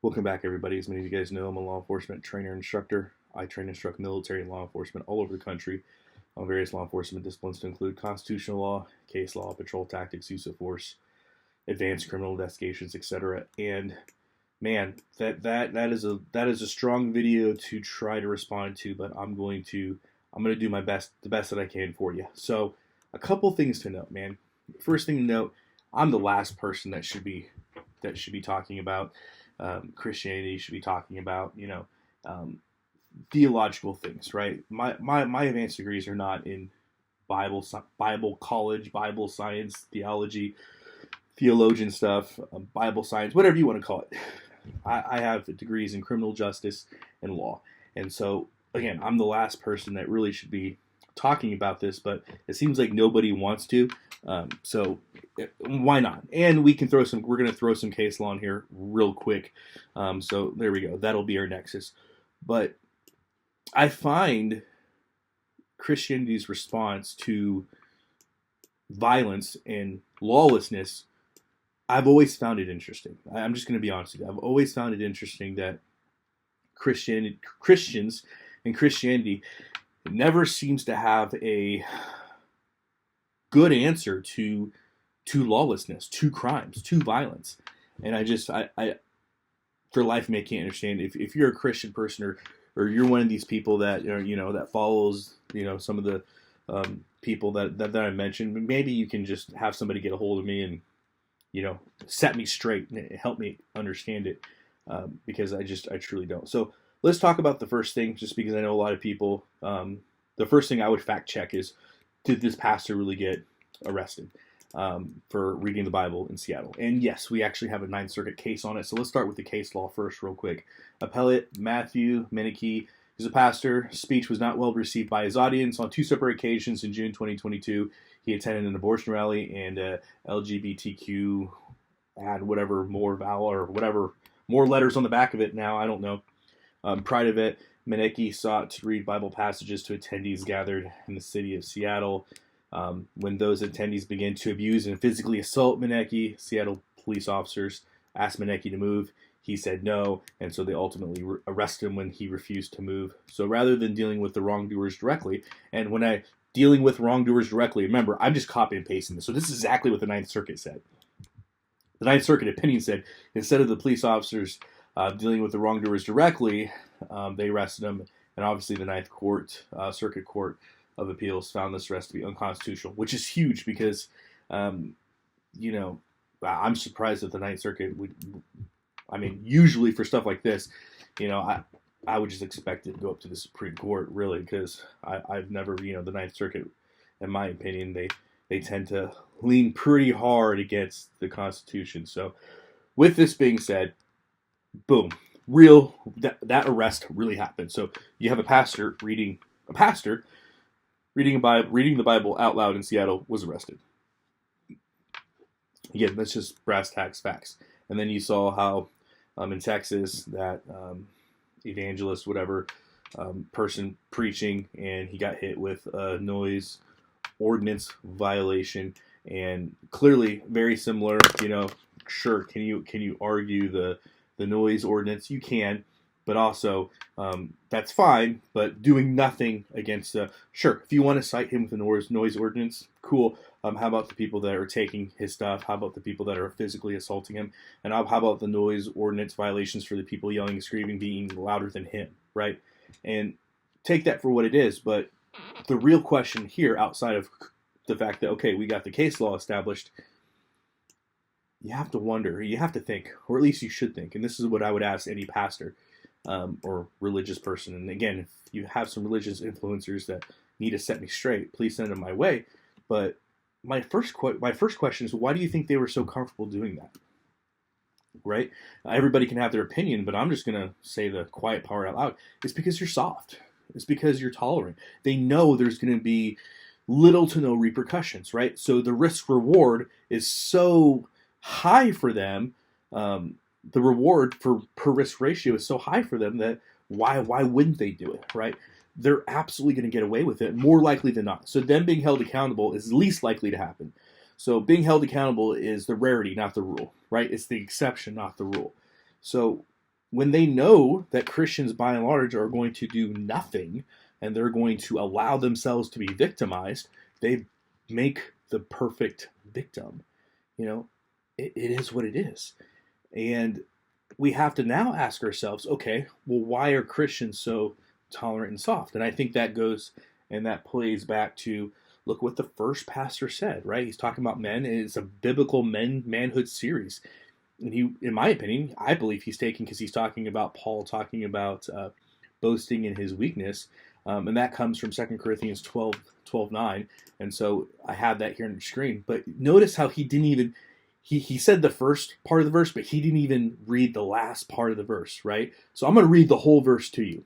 Welcome back, everybody. As many of you guys know, I'm a law enforcement trainer and instructor. I train and instruct military and law enforcement all over the country on various law enforcement disciplines to include constitutional law, case law, patrol tactics, use of force, advanced criminal investigations, etc. And man, that is a strong video to try to respond to, but I'm going to do the best that I can for you. So, a couple things to note, man. First thing to note, I'm the last person that should be talking about Christianity, should be talking about um, theological things, right? My advanced degrees are not in Bible college, Bible science, theology, theologian stuff, Bible science, whatever you want to call it. I have degrees in criminal justice and law, and so again, I'm the last person that really should be talking about this, but it seems like nobody wants to. So why not? And we're going to throw some case law in here real quick. So there we go. That'll be our nexus. But I find Christianity's response to violence and lawlessness, I've always found it interesting. I'm just going to be honest with you. I've always found it interesting that Christians and Christianity never seems to have a good answer to lawlessness, to crimes, to violence. And I for life me, I can't understand if you're a Christian person or you're one of these people that that follows some of the people that I mentioned. Maybe you can just have somebody get a hold of me and set me straight and help me understand it, because I truly don't. So let's talk about the first thing, just because I know a lot of people. The first thing I would fact check is, did this pastor really get arrested for reading the Bible in Seattle? And yes, we actually have a Ninth Circuit case on it. So let's start with the case law first real quick. Appellate Matthew Meneke is a pastor. Speech was not well received by his audience. On two separate occasions in June 2022, he attended an abortion rally and LGBTQ, add whatever more vowel or whatever more letters on the back of it now, I don't know. Prior to it, Meneke sought to read Bible passages to attendees gathered in the city of Seattle. When those attendees began to abuse and physically assault Meneke, Seattle police officers asked Meneke to move. He said no, and so they ultimately arrested him when he refused to move. So rather than dealing with the wrongdoers directly, and when I dealing with wrongdoers directly, remember, I'm just copying and pasting this. So this is exactly what the Ninth Circuit said. The Ninth Circuit opinion said, instead of the police officers dealing with the wrongdoers directly, they arrested him, and obviously the Ninth Circuit Court of Appeals found this arrest to be unconstitutional, which is huge because, I'm surprised that the Ninth Circuit would. I mean, usually for stuff like this, I would just expect it to go up to the Supreme Court, really, because I've never, the Ninth Circuit, in my opinion, they tend to lean pretty hard against the Constitution. So, with this being said, boom, that arrest really happened. So you have a pastor reading the Bible out loud in Seattle was arrested. Again, that's just brass tacks facts. And then you saw how in Texas that evangelist, whatever, person preaching, and he got hit with a noise ordinance violation, and clearly very similar. Sure, can you argue the noise ordinance? You can, but also that's fine. But doing nothing against sure, if you want to cite him with the noise ordinance, cool. How about the people that are taking his stuff? How about the people that are physically assaulting him? And how about the noise ordinance violations for the people yelling and screaming, being louder than him, right? And take that for what it is. But the real question here, outside of the fact that, okay, we got the case law established, you have to wonder, you have to think, or at least you should think, and this is what I would ask any pastor or religious person. And again, if you have some religious influencers that need to set me straight, please send them my way. But my first question is, why do you think they were so comfortable doing that? Right? Everybody can have their opinion, but I'm just going to say the quiet part out loud. It's because you're soft. It's because you're tolerant. They know there's going to be little to no repercussions, right? So the risk reward is so high for them. The reward per risk ratio is so high for them that why wouldn't they do it, right? They're absolutely going to get away with it, more likely than not. So them being held accountable is least likely to happen. So being held accountable is the rarity, not the rule, right? It's the exception, not the rule. So when they know that Christians by and large are going to do nothing and they're going to allow themselves to be victimized, they make the perfect victim. You know, it is what it is. And we have to now ask ourselves, okay, well, why are Christians so tolerant and soft? And I think that goes and that plays back to look what the first pastor said, right? He's talking about men, and it's a biblical manhood series. And he, in my opinion, I believe he's taking because he's talking about Paul talking about boasting in his weakness. And that comes from 2 Corinthians 12:9. And so I have that here on the screen. But notice how he didn't even, he said the first part of the verse, but he didn't even read the last part of the verse, right? So I'm going to read the whole verse to you.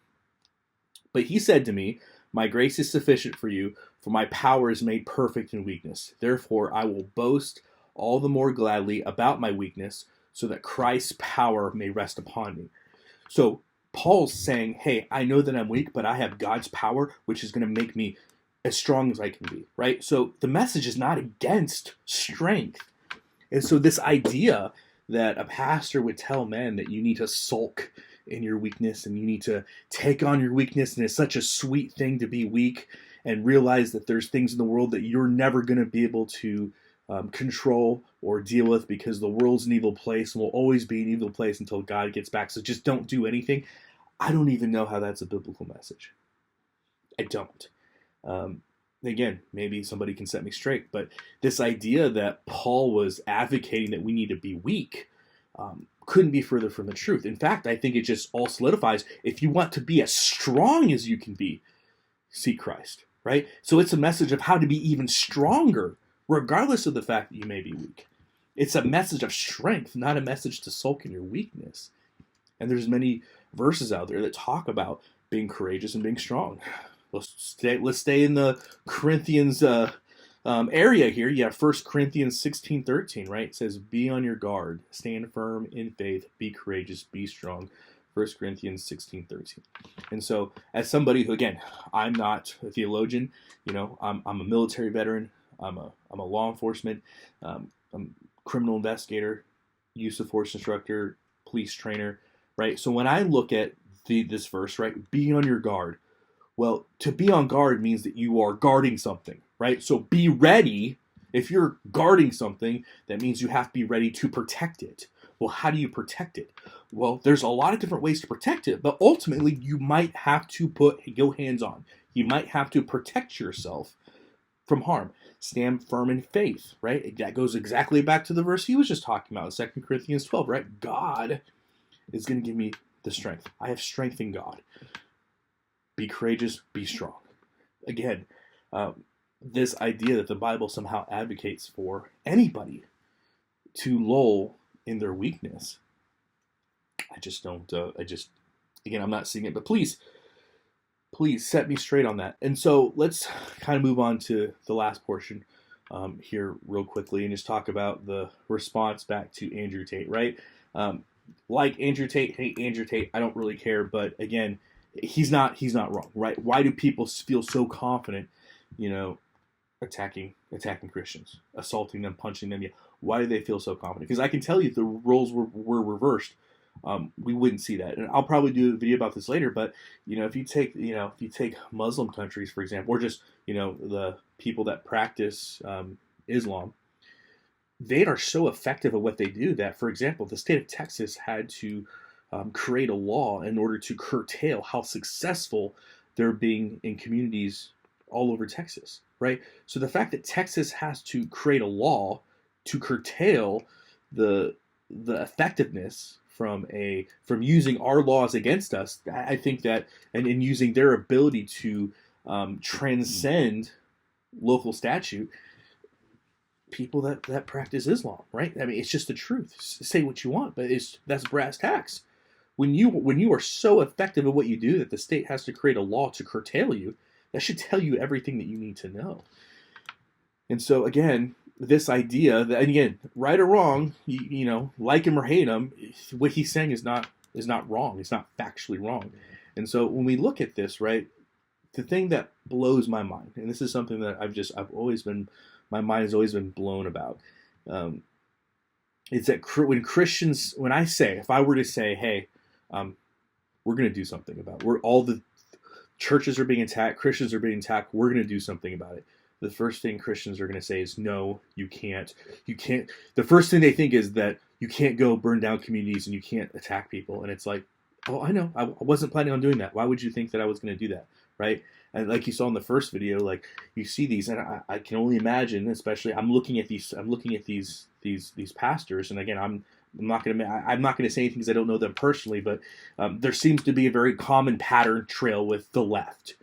But he said to me, my grace is sufficient for you, for my power is made perfect in weakness. Therefore, I will boast all the more gladly about my weakness, so that Christ's power may rest upon me. So Paul's saying, hey, I know that I'm weak, but I have God's power, which is going to make me as strong as I can be, right? So the message is not against strength. And so this idea that a pastor would tell men that you need to sulk in your weakness and you need to take on your weakness, and it's such a sweet thing to be weak and realize that there's things in the world that you're never going to be able to control or deal with because the world's an evil place and will always be an evil place until God gets back. So just don't do anything. I don't even know how that's a biblical message. I don't. Again, maybe somebody can set me straight, but this idea that Paul was advocating that we need to be weak couldn't be further from the truth. In fact, I think it just all solidifies, if you want to be as strong as you can be, seek Christ, right? So it's a message of how to be even stronger, regardless of the fact that you may be weak. It's a message of strength, not a message to sulk in your weakness. And there's many verses out there that talk about being courageous and being strong. Let's stay in the Corinthians area here. You have 1 Corinthians 16:13, right? It says, be on your guard, stand firm in faith, be courageous, be strong. 1 Corinthians 16:13. And so as somebody who, again, I'm not a theologian, I'm a military veteran, I'm a law enforcement, I'm a criminal investigator, use of force instructor, police trainer, right? So when I look at this verse, right, be on your guard. Well, to be on guard means that you are guarding something, right? So be ready. If you're guarding something, that means you have to be ready to protect it. Well, how do you protect it? Well, there's a lot of different ways to protect it, but ultimately you might have to go hands on. You might have to protect yourself from harm. Stand firm in faith, right? That goes exactly back to the verse he was just talking about in 2 Corinthians 12, right? God is going to give me the strength. I have strength in God. Be courageous, be strong. Again, this idea that the Bible somehow advocates for anybody to lull in their weakness, I just don't, again, I'm not seeing it, but please set me straight on that. And so let's kind of move on to the last portion here real quickly and just talk about the response back to Andrew Tate, right? Like Andrew Tate, hate Andrew Tate, I don't really care, but again, he's not wrong, right? Why do people feel so confident, attacking Christians, assaulting them, punching them? Yeah. Why do they feel so confident? Because I can tell you if the roles were reversed, we wouldn't see that. And I'll probably do a video about this later, but if you take Muslim countries, for example, or just the people that practice Islam, they are so effective at what they do that, for example, the state of Texas had to create a law in order to curtail how successful they're being in communities all over Texas, right? So the fact that Texas has to create a law to curtail the effectiveness from using our laws against us, I think that, and in using their ability to transcend local statute, people that practice Islam, right? I mean, it's just the truth. Say what you want, but that's brass tacks. When you are so effective at what you do that the state has to create a law to curtail you, that should tell you everything that you need to know. And so again, this idea that, and again, right or wrong, like him or hate him, what he's saying is not wrong. It's not factually wrong. And so when we look at this, right, the thing that blows my mind, and this is something that my mind has always been blown about, is that when Christians, if I were to say, hey, we're going to do something about it. All the churches are being attacked, Christians are being attacked. We're going to do something about it. The first thing Christians are going to say is, no, you can't. You can't. The first thing they think is that you can't go burn down communities and you can't attack people. And it's like, oh, I know. I wasn't planning on doing that. Why would you think that I was going to do that? Right? And like you saw in the first video, like you see these, and I can only imagine, especially I'm looking at these pastors, and again, I'm not going to say anything because I don't know them personally, but there seems to be a very common pattern trail with the left.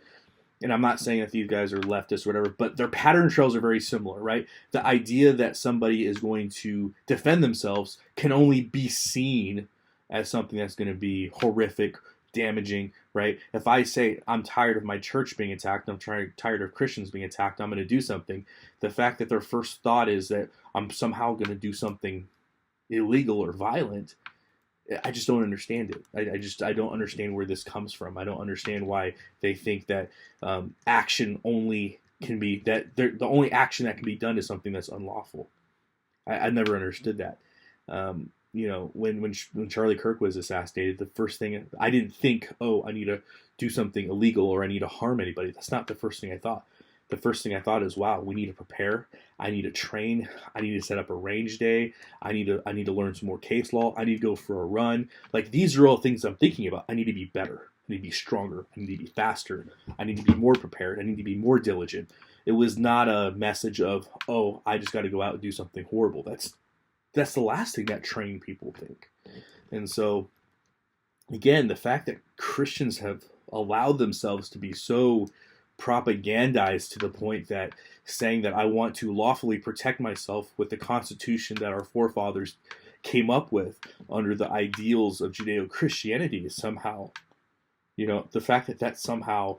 And I'm not saying that these guys are leftists or whatever, but their pattern trails are very similar, right? The idea that somebody is going to defend themselves can only be seen as something that's going to be horrific, damaging, right? If I say I'm tired of my church being attacked, I'm tired of Christians being attacked, I'm going to do something. The fact that their first thought is that I'm somehow going to do something illegal or violent, I just don't understand it. I don't understand where this comes from. I don't understand why they think that action only can be, that the only action that can be done is something that's unlawful. I never understood that. When Charlie Kirk was assassinated, the first thing I didn't think, oh, I need to do something illegal or I need to harm anybody. That's not the first thing I thought. The first thing I thought is, wow, we need to prepare. I need to train. I need to set up a range day. I need to learn some more case law. I need to go for a run. Like, these are all things I'm thinking about. I need to be better. I need to be stronger. I need to be faster. I need to be more prepared. I need to be more diligent. It was not a message of, oh, I just got to go out and do something horrible. That's the last thing that trained people think. And so, again, the fact that Christians have allowed themselves to be so propagandized to the point that saying that I want to lawfully protect myself with the Constitution that our forefathers came up with under the ideals of Judeo-Christianity is somehow, the fact that that's somehow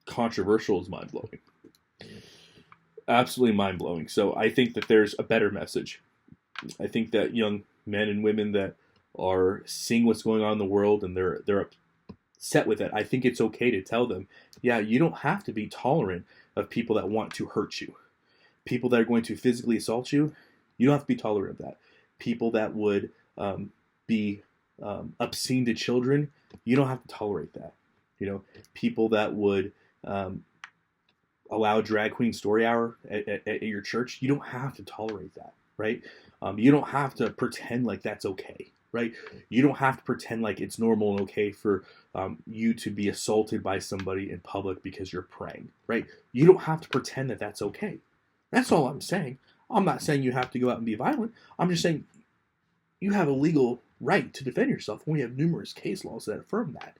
controversial is mind-blowing. Absolutely mind-blowing. So I think that there's a better message. I think that young men and women that are seeing what's going on in the world and they're upset with it, I think it's okay to tell them, yeah, you don't have to be tolerant of people that want to hurt you. People that are going to physically assault you, you don't have to be tolerant of that. People that would be obscene to children, you don't have to tolerate that. People that would allow drag queen story hour at your church, you don't have to tolerate that, right? You don't have to pretend like that's okay, right? You don't have to pretend like it's normal and okay for you to be assaulted by somebody in public because you're praying, right? You don't have to pretend that that's okay. That's all I'm saying. I'm not saying you have to go out and be violent. I'm just saying you have a legal right to defend yourself, and we have numerous case laws that affirm that.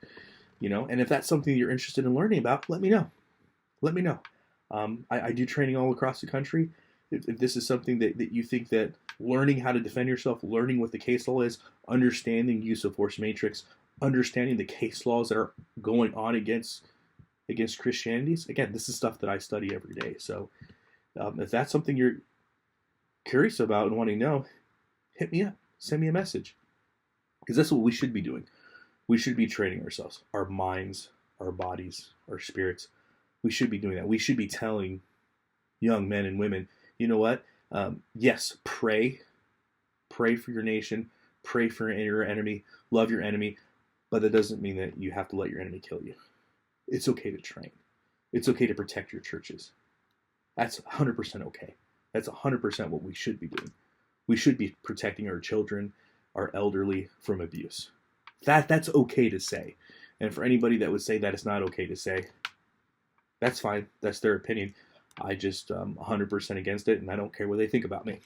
And if that's something you're interested in learning about, let me know. I do training all across the country. If this is something that you think that learning how to defend yourself, learning what the case law is, understanding use of force matrix, understanding the case laws that are going on against Christianities, again, this is stuff that I study every day. So if that's something you're curious about and wanting to know, hit me up. Send me a message. Because that's what we should be doing. We should be training ourselves, our minds, our bodies, our spirits. We should be doing that. We should be telling young men and women, you know what? Yes, pray for your nation, pray for your enemy, love your enemy, but that doesn't mean that you have to let your enemy kill you. It's okay to train. It's okay to protect your churches. That's 100% okay. That's 100% what we should be doing. We should be protecting our children, our elderly from abuse. That's okay to say. And for anybody that would say that it's not okay to say, that's fine. That's their opinion. I just 100% against it, and I don't care what they think about me.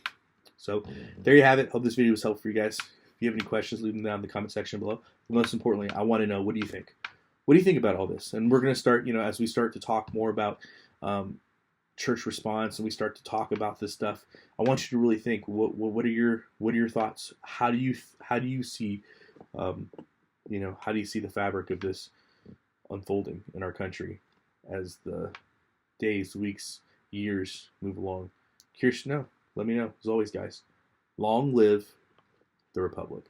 So there you have it. Hope this video was helpful for you guys. If you have any questions, leave them down in the comment section below. But most importantly, I want to know, what do you think? What do you think about all this? And we're going to start, as we start to talk more about church response and we start to talk about this stuff, I want you to really think, what are your thoughts? How do you see how do you see the fabric of this unfolding in our country as the days, weeks, years move along? Curious to know. Let me know. As always, guys, long live the Republic.